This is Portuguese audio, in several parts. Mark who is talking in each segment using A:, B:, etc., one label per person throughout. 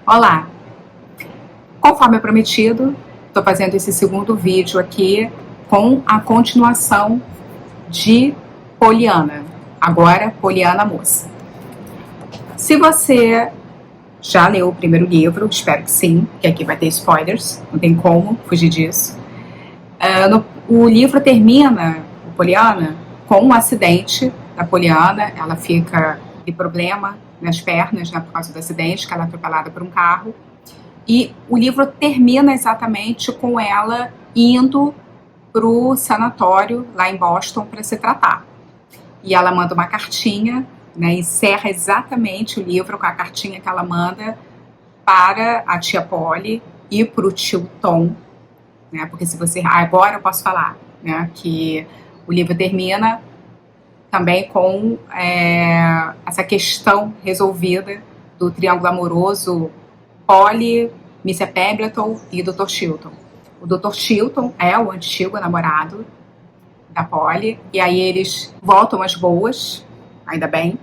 A: Olá! Conforme prometido, estou fazendo esse segundo vídeo aqui com a continuação de Poliana. Agora, Poliana Moça. Se você já leu o primeiro livro, espero que sim, que aqui vai ter spoilers, não tem como fugir disso. O livro termina, o Poliana, com um acidente da Poliana. Ela fica de problema nas pernas, né, por causa do acidente, que ela é atropelada por um carro. E o livro termina exatamente com ela indo para o sanatório lá em Boston para se tratar. E ela manda uma cartinha, né, encerra exatamente o livro com a cartinha que ela manda para a tia Polly e para o tio Tom, né, porque se você... agora eu posso falar, né, que o livro termina também com essa questão resolvida do triângulo amoroso Polly, Mr. Pemberton e Dr. Chilton. O Dr. Chilton é o antigo namorado da Polly, e aí eles voltam às boas, ainda bem,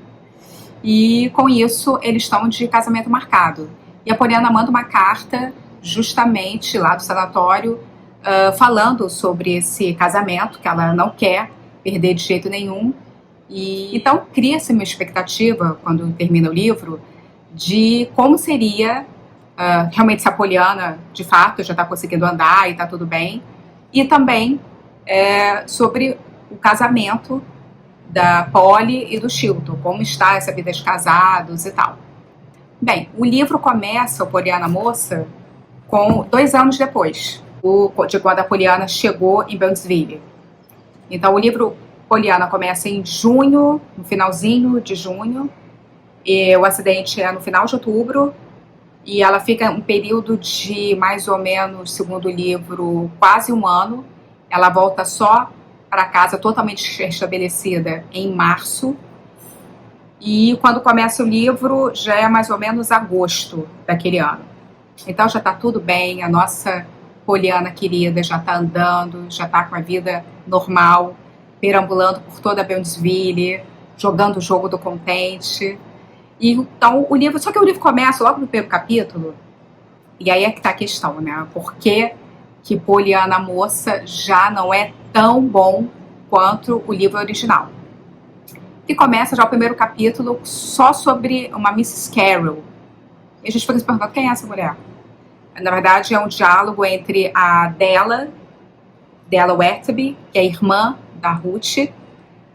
A: e com isso eles estão de casamento marcado. E a Poliana manda uma carta justamente lá do sanatório, falando sobre esse casamento, que ela não quer perder de jeito nenhum. E então cria-se uma expectativa, quando termina o livro, de como seria realmente se a Poliana, de fato, já está conseguindo andar e está tudo bem. E também sobre o casamento da Polly e do Chilton, como está essa vida de casados e tal. Bem, o livro começa, o Poliana Moça, com 2 anos depois de quando a Poliana chegou em Brownsville. Então o livro Poliana começa em junho, no finalzinho de junho, e o acidente é no final de outubro, e ela fica um período de mais ou menos, segundo o livro, quase 1 ano. Ela volta só para casa totalmente estabelecida em março, e quando começa o livro já é mais ou menos agosto daquele ano. Então já está tudo bem, a nossa Poliana querida já está andando, já está com a vida normal, perambulando por toda a Brownsville, jogando o jogo do contente. E então o livro, só que o livro começa logo no primeiro capítulo, e aí é que está a questão, né? Por que Poliana Moça já não é tão bom quanto o livro original? E começa já o primeiro capítulo só sobre uma Mrs. Carroll. E a gente fica se perguntando, quem é essa mulher? Na verdade é um diálogo entre a Della Wetherby, que é a irmã da Ruth,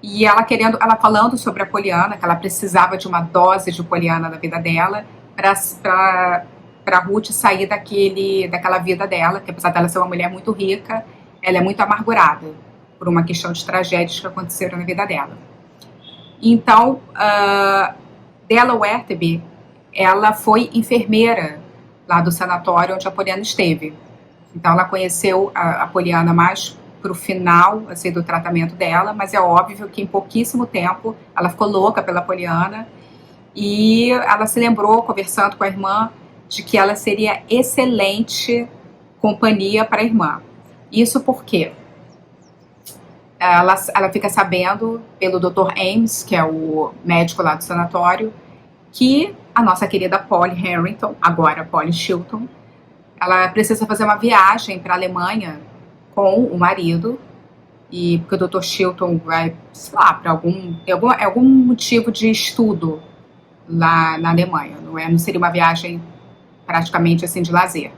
A: e ela falando sobre a Poliana, que ela precisava de uma dose de Poliana na vida dela para Ruth sair daquela vida dela, que apesar dela ser uma mulher muito rica, ela é muito amargurada por uma questão de tragédias que aconteceram na vida dela. Então, Della Wetherby, ela foi enfermeira lá do sanatório onde a Poliana esteve. Então ela conheceu a Poliana mais para o final assim, do tratamento dela, mas é óbvio que em pouquíssimo tempo ela ficou louca pela Poliana, e ela se lembrou, conversando com a irmã, de que ela seria excelente companhia para a irmã. Isso porque ela fica sabendo pelo Dr. Ames, que é o médico lá do sanatório, que a nossa querida Polly Harrington, agora Polly Chilton, ela precisa fazer uma viagem para a Alemanha com o marido, e porque o Dr. Chilton vai, sei lá, para algum motivo de estudo lá na Alemanha, não seria uma viagem praticamente assim de lazer.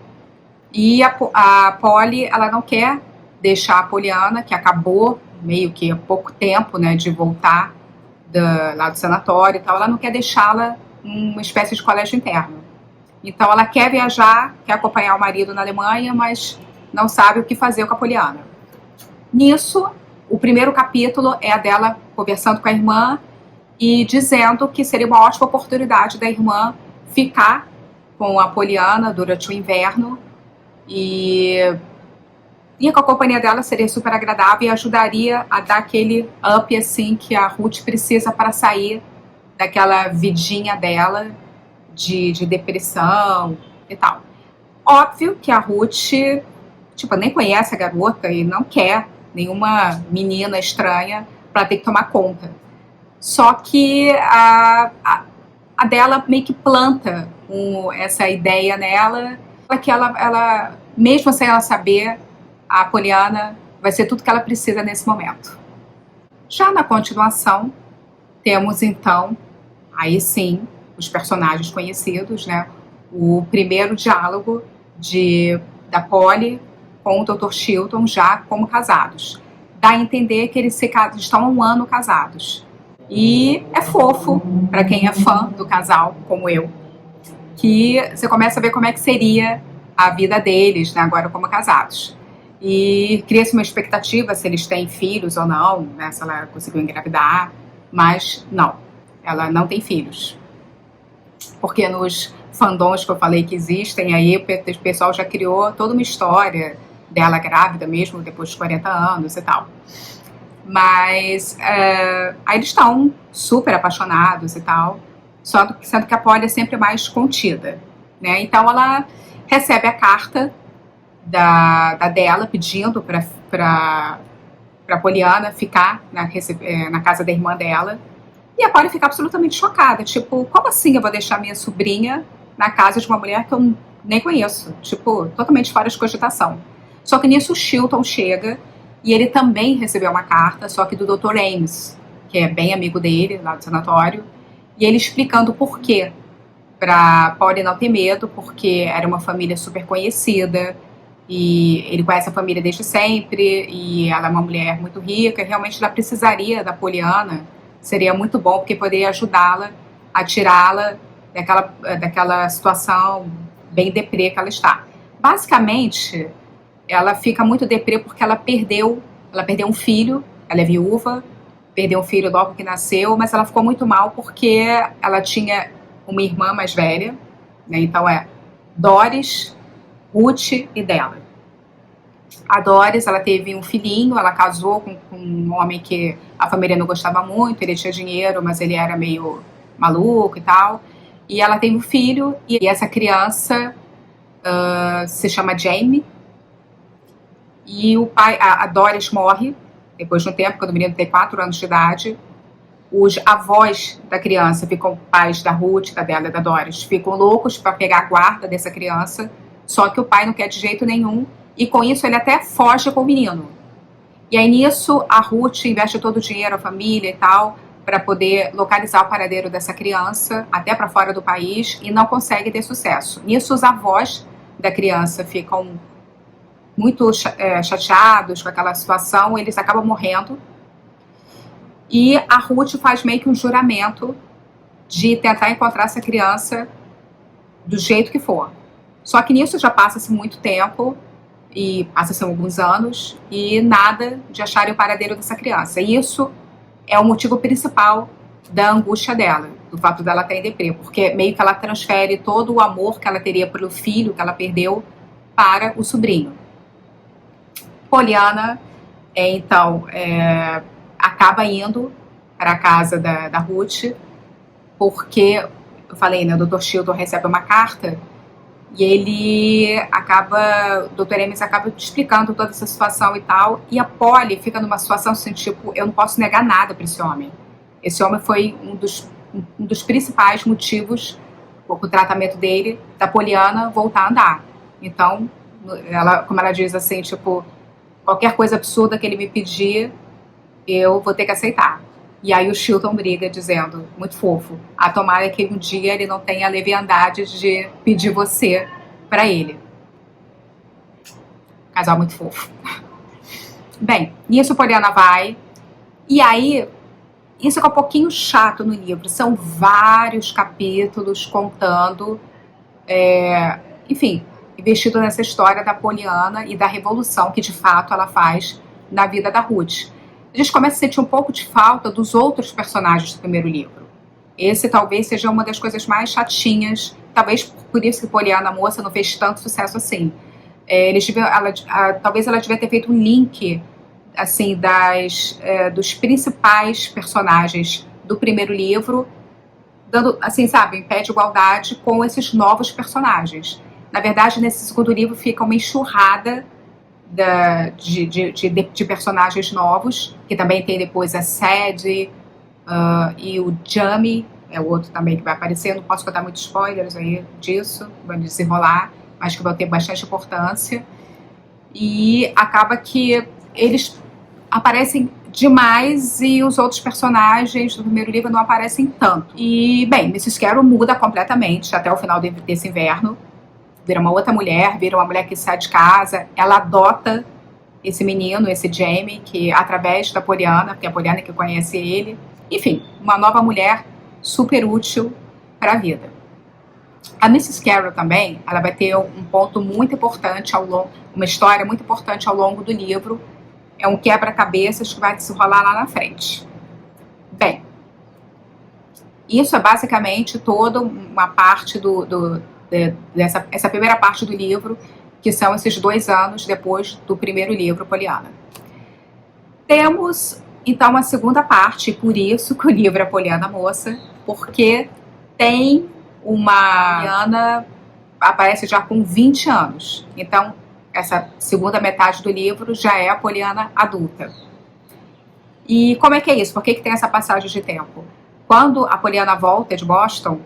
A: E a Polly, ela não quer deixar a Poliana, que acabou meio que há pouco tempo, né, de voltar lá do sanatório e tal, ela não quer deixá-la uma espécie de colégio interno. Então ela quer viajar, quer acompanhar o marido na Alemanha, mas não sabe o que fazer com a Poliana. Nisso, o primeiro capítulo é a dela conversando com a irmã e dizendo que seria uma ótima oportunidade da irmã ficar com a Poliana durante o inverno, e com a companhia dela seria super agradável e ajudaria a dar aquele up assim que a Ruth precisa para sair daquela vidinha dela de depressão e tal. Óbvio que a Ruth nem conhece a garota e não quer nenhuma menina estranha para ter que tomar conta. Só que a dela meio que planta essa ideia nela, que ela, mesmo sem ela saber, a Poliana vai ser tudo que ela precisa nesse momento. Já na continuação, temos então, aí sim, os personagens conhecidos, né? O primeiro diálogo da Polly com o Dr. Chilton já como casados. Dá a entender que eles estão há um ano casados. E é fofo, para quem é fã do casal, como eu, que você começa a ver como é que seria a vida deles, né, agora como casados. E cria-se uma expectativa se eles têm filhos ou não, né, se ela conseguiu engravidar, mas não, ela não tem filhos. Porque nos fandoms que eu falei que existem, aí o pessoal já criou toda uma história dela grávida mesmo, depois de 40 anos e tal. Mas aí eles estão super apaixonados e tal, sendo que a Polly é sempre mais contida, né? Então ela recebe a carta dela pedindo para Poliana ficar na casa da irmã dela, e a Polly fica absolutamente chocada, tipo, como assim eu vou deixar minha sobrinha na casa de uma mulher que eu nem conheço? Tipo, totalmente fora de cogitação. Só que nisso o Chilton chega, e ele também recebeu uma carta, só que do Dr. Ames, que é bem amigo dele, lá do sanatório, e ele explicando por quê, pra Polly não ter medo, porque era uma família super conhecida, e ele conhece a família desde sempre, e ela é uma mulher muito rica, e realmente ela precisaria da Poliana, seria muito bom, porque poderia ajudá-la a tirá-la daquela situação bem deprê que ela está. Basicamente, ela fica muito deprê porque ela perdeu um filho, ela é viúva, perdeu um filho logo que nasceu, mas ela ficou muito mal porque ela tinha uma irmã mais velha, né? Então é Doris, Ruth e dela. A Doris, ela teve um filhinho, ela casou com um homem que a família não gostava muito, ele tinha dinheiro, mas ele era meio maluco e tal. E ela teve um filho, e essa criança se chama Jamie. E o pai, a Doris morre, depois de um tempo, quando o menino tem 4 anos de idade. Os avós da criança ficam, pais da Ruth, da dela e da Doris, ficam loucos para pegar a guarda dessa criança, só que o pai não quer de jeito nenhum, e com isso ele até foge com o menino. E aí nisso a Ruth investe todo o dinheiro, a família e tal, para poder localizar o paradeiro dessa criança, até para fora do país, e não consegue ter sucesso. Nisso os avós da criança ficam muito chateados com aquela situação, eles acabam morrendo. E a Ruth faz meio que um juramento de tentar encontrar essa criança do jeito que for. Só que nisso já passa-se muito tempo, e passa-se alguns anos, e nada de acharem o paradeiro dessa criança. E isso é o motivo principal da angústia dela, do fato dela estar em deprê, porque meio que ela transfere todo o amor que ela teria pelo filho que ela perdeu para o sobrinho. Poliana, então, acaba indo para a casa da Ruth, porque, eu falei, né, o Dr. Chilton recebe uma carta, e ele acaba, o Dr. Ames acaba explicando toda essa situação e tal, e a Polly fica numa situação assim, tipo, eu não posso negar nada para esse homem. Esse homem foi um dos principais motivos, o tratamento dele, da Poliana voltar a andar. Então, como ela diz assim, tipo, qualquer coisa absurda que ele me pedir, eu vou ter que aceitar. E aí o Chilton briga, dizendo, muito fofo, tomara que um dia ele não tenha a leviandade de pedir você para ele. Casal muito fofo. Bem, nisso Poliana vai, e aí, isso é um pouquinho chato no livro, são vários capítulos contando, enfim, investido nessa história da Poliana e da revolução que de fato ela faz na vida da Ruth. A gente começa a sentir um pouco de falta dos outros personagens do primeiro livro. Esse talvez seja uma das coisas mais chatinhas, talvez por isso que Poliana Moça não fez tanto sucesso assim. Talvez ela devia ter feito um link assim, dos principais personagens do primeiro livro, dando, assim, sabe, em pé de igualdade com esses novos personagens. Na verdade, nesse segundo livro fica uma enxurrada de personagens novos, que também tem depois a Sadie e o Jamie, é o outro também que vai aparecer. Não posso contar muitos spoilers aí disso, vai desenrolar, mas que vão ter bastante importância. E acaba que eles aparecem demais e os outros personagens do primeiro livro não aparecem tanto. E, bem, Mrs. Carroll muda completamente até o final desse inverno. Vira uma outra mulher, vira uma mulher que sai de casa. Ela adota esse menino, esse Jamie, que através da Poliana, porque é a Poliana que conhece ele. Enfim, uma nova mulher super útil para a vida. A Mrs. Carroll também, ela vai ter um ponto muito importante uma história muito importante ao longo do livro. É um quebra-cabeças que vai se rolar lá na frente. Bem, isso é basicamente toda uma parte essa primeira parte do livro, que são esses 2 anos depois do primeiro livro, Poliana. Temos, então, a segunda parte, por isso que o livro é Poliana Moça, porque tem uma Poliana, aparece já com 20 anos. Então, essa segunda metade do livro já é a Poliana adulta. E como é que é isso? Por que tem essa passagem de tempo? Quando a Poliana volta de Boston,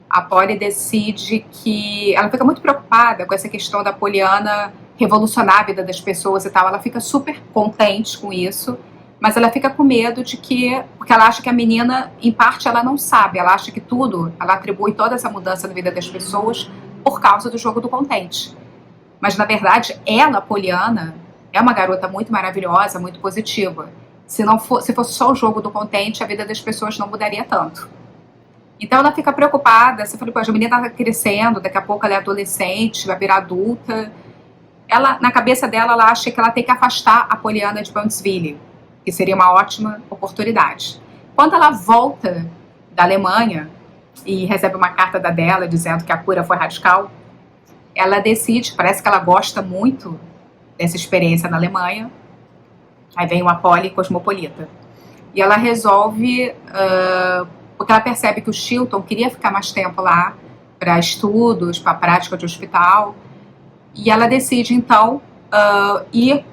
A: a Polly decide que... Ela fica muito preocupada com essa questão da Poliana revolucionar a vida das pessoas e tal. Ela fica super contente com isso, mas ela fica com medo de que... Porque ela acha que a menina, em parte, ela não sabe. Ela acha que tudo, ela atribui toda essa mudança na vida das pessoas por causa do jogo do contente. Mas, na verdade, ela, Poliana, é uma garota muito maravilhosa, muito positiva. Se fosse só o jogo do contente, a vida das pessoas não mudaria tanto. Então ela fica preocupada. Você fala, pô, a menina está crescendo, daqui a pouco ela é adolescente, vai virar adulta. Ela, na cabeça dela, ela acha que ela tem que afastar a Poliana de Bountiful, que seria uma ótima oportunidade. Quando ela volta da Alemanha e recebe uma carta da dela dizendo que a cura foi radical, ela decide, parece que ela gosta muito dessa experiência na Alemanha. Aí vem uma Polly cosmopolita. E ela resolve, porque ela percebe que o Chilton queria ficar mais tempo lá para estudos, para prática de hospital. E ela decide, então, ir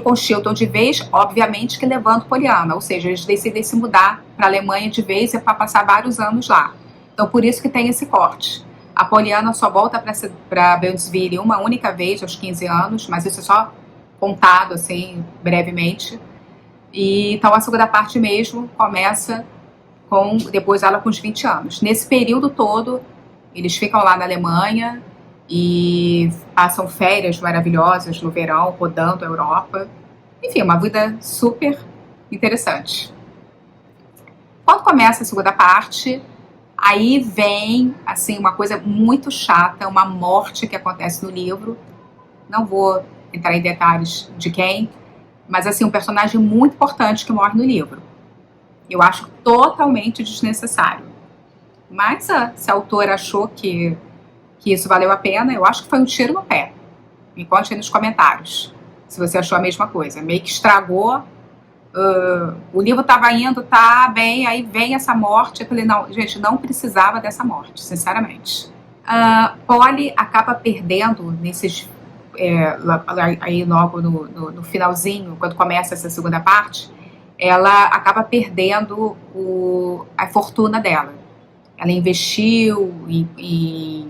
A: com o Chilton de vez, obviamente que levando Poliana. Ou seja, eles decidem se mudar para a Alemanha de vez e para passar vários anos lá. Então, por isso que tem esse corte. A Poliana só volta para Bountiful uma única vez, aos 15 anos, mas isso é só contado, assim, brevemente. E, então, a segunda parte mesmo começa depois ela com os 20 anos. Nesse período todo, eles ficam lá na Alemanha e passam férias maravilhosas no verão, rodando a Europa. Enfim, uma vida super interessante. Quando começa a segunda parte, aí vem, assim, uma coisa muito chata, uma morte que acontece no livro. Não vou entrar em detalhes de quem, mas, assim, um personagem muito importante que morre no livro. Eu acho totalmente desnecessário. Mas se a autora achou que isso valeu a pena, eu acho que foi um tiro no pé. Me conte aí nos comentários se você achou a mesma coisa. Meio que estragou. O livro estava indo, tá bem, aí vem essa morte. Eu falei, não, gente, não precisava dessa morte, sinceramente. Polly acaba perdendo nesses... aí logo no finalzinho, quando começa essa segunda parte, ela acaba perdendo a fortuna dela. Ela investiu em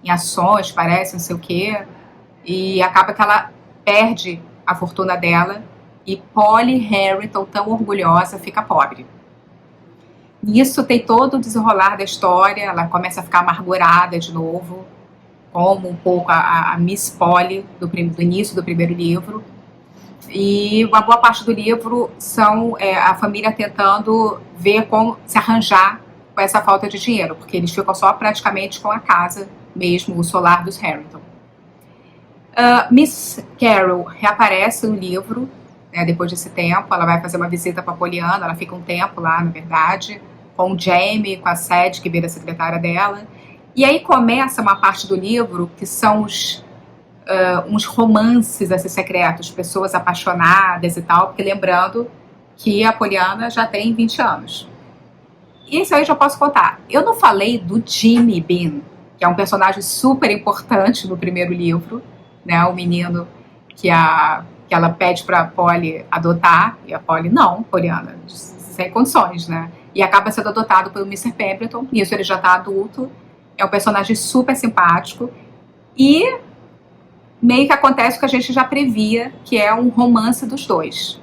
A: ações, parece, não sei o quê, e acaba que ela perde a fortuna dela e Polly Harrington, tão orgulhosa, fica pobre. Nisso tem todo o desenrolar da história, ela começa a ficar amargurada de novo, como um pouco a Miss Polly do início do primeiro livro. E uma boa parte do livro são a família tentando ver como se arranjar com essa falta de dinheiro, porque eles ficam só praticamente com a casa mesmo, o solar dos Harrington. Miss Carroll reaparece no livro, né, depois desse tempo. Ela vai fazer uma visita para Poliana, ela fica um tempo lá, na verdade, com o Jamie, com a Sadie, que vira a secretária dela. E aí começa uma parte do livro que são uns romances assim, secretos, pessoas apaixonadas e tal, porque lembrando que a Poliana já tem 20 anos. E isso aí eu já posso contar. Eu não falei do Jimmy Bean, que é um personagem super importante no primeiro livro, né, o menino que ela pede para a Polly adotar, e a Polly, não, Poliana, sem condições, né? e acaba sendo adotado pelo Mr. Pemberton. Nisso ele já está adulto, é um personagem super simpático e meio que acontece o que a gente já previa, que é um romance dos dois,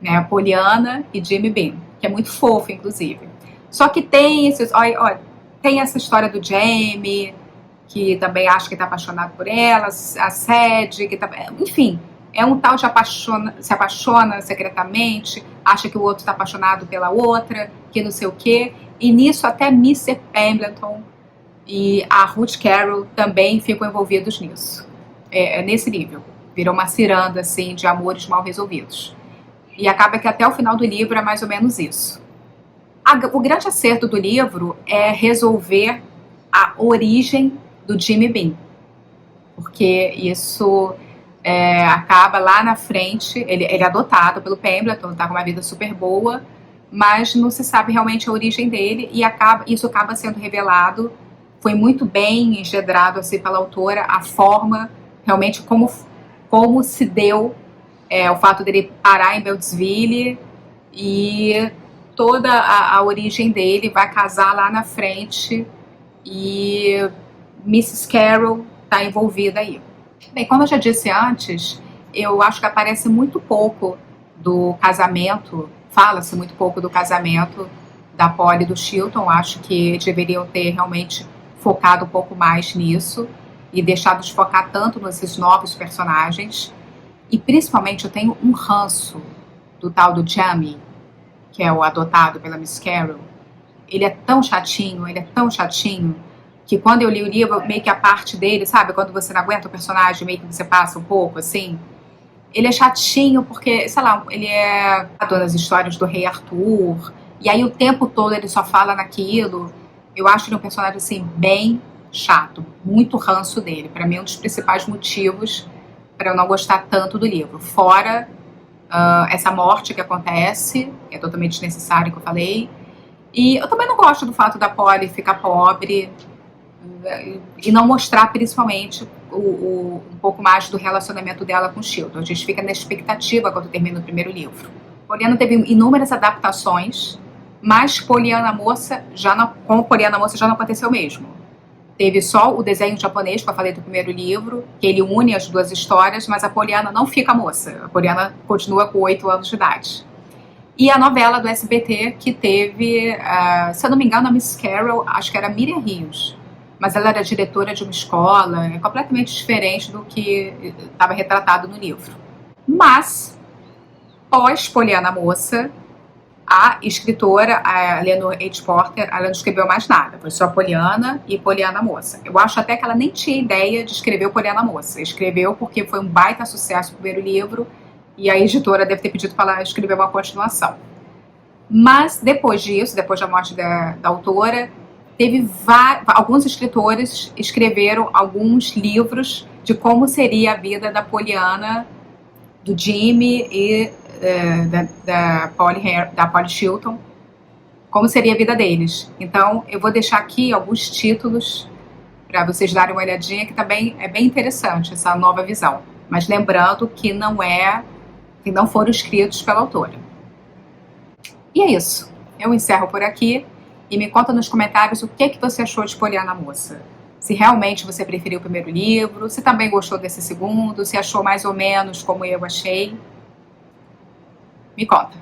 A: né? Pollyanna e Jimmy Bean, que é muito fofo, inclusive. Só que tem esses, tem essa história do Jamie, que também acha que está apaixonado por ela, a Sadie, que tá, enfim, é um tal de se apaixona secretamente, acha que o outro está apaixonado pela outra, que não sei o quê, e nisso até Mr. Pemberton e a Ruth Carroll também ficam envolvidos nisso. É nesse nível. Virou uma ciranda, assim, de amores mal resolvidos. E acaba que até o final do livro é mais ou menos isso. O grande acerto do livro é resolver a origem do Jimmy Bean. Porque isso acaba lá na frente, ele é adotado pelo Pemberton, tá com uma vida super boa, mas não se sabe realmente a origem dele, e isso acaba sendo revelado. Foi muito bem engendrado assim, pela autora, a forma, realmente como se deu o fato dele parar em Beltsville, e toda a origem dele vai casar lá na frente, e Mrs. Carroll está envolvida aí. Bem, como eu já disse antes, eu acho que aparece muito pouco do casamento, fala-se muito pouco do casamento da Polly e do Chilton. Acho que deveriam ter realmente focado um pouco mais nisso e deixado de focar tanto nesses novos personagens. E principalmente eu tenho um ranço do tal do Jamie, que é o adotado pela Miss Carroll. Ele é tão chatinho, que quando eu li o livro, meio que a parte dele, sabe, quando você não aguenta o personagem, meio que você passa um pouco, assim. Ele é chatinho porque, sei lá, ele é das histórias do Rei Arthur, e aí o tempo todo ele só fala naquilo. Eu acho ele um personagem, assim, bem chato, muito ranço dele. Para mim é um dos principais motivos para eu não gostar tanto do livro. Fora essa morte que acontece, que é totalmente desnecessária, que eu falei. E eu também não gosto do fato da Polly ficar pobre e não mostrar, principalmente, um pouco mais do relacionamento dela com o Chilton. A gente fica na expectativa quando termina o primeiro livro. Pollyanna teve inúmeras adaptações, mas Pollyanna Moça com Pollyanna Moça já não aconteceu mesmo. Teve só o desenho japonês, que eu falei do primeiro livro, que ele une as duas histórias, mas a Pollyanna não fica moça. A Pollyanna continua com 8 anos de idade. E a novela do SBT, que teve, se eu não me engano, a Miss Carroll, acho que era Miriam Rios, mas ela era diretora de uma escola, é completamente diferente do que estava retratado no livro. Mas, pós Pollyanna Moça, a escritora, a Eleanor H. Porter, ela não escreveu mais nada. Foi só Pollyanna e Pollyanna Moça. Eu acho até que ela nem tinha ideia de escrever o Pollyanna Moça. Escreveu porque foi um baita sucesso o primeiro livro, e a editora deve ter pedido para ela escrever uma continuação. Mas depois disso, depois da morte da autora, alguns escritores escreveram alguns livros de como seria a vida da Pollyanna, do Jimmy e da Polly Chilton, como seria a vida deles. Então eu vou deixar aqui alguns títulos para vocês darem uma olhadinha, que também é bem interessante essa nova visão, mas lembrando que não foram escritos pela autora. E é isso, eu encerro por aqui, e me conta nos comentários o que você achou de Pollyanna Moça. Se realmente você preferiu o primeiro livro, se também gostou desse segundo, se achou mais ou menos como eu achei. Me conta.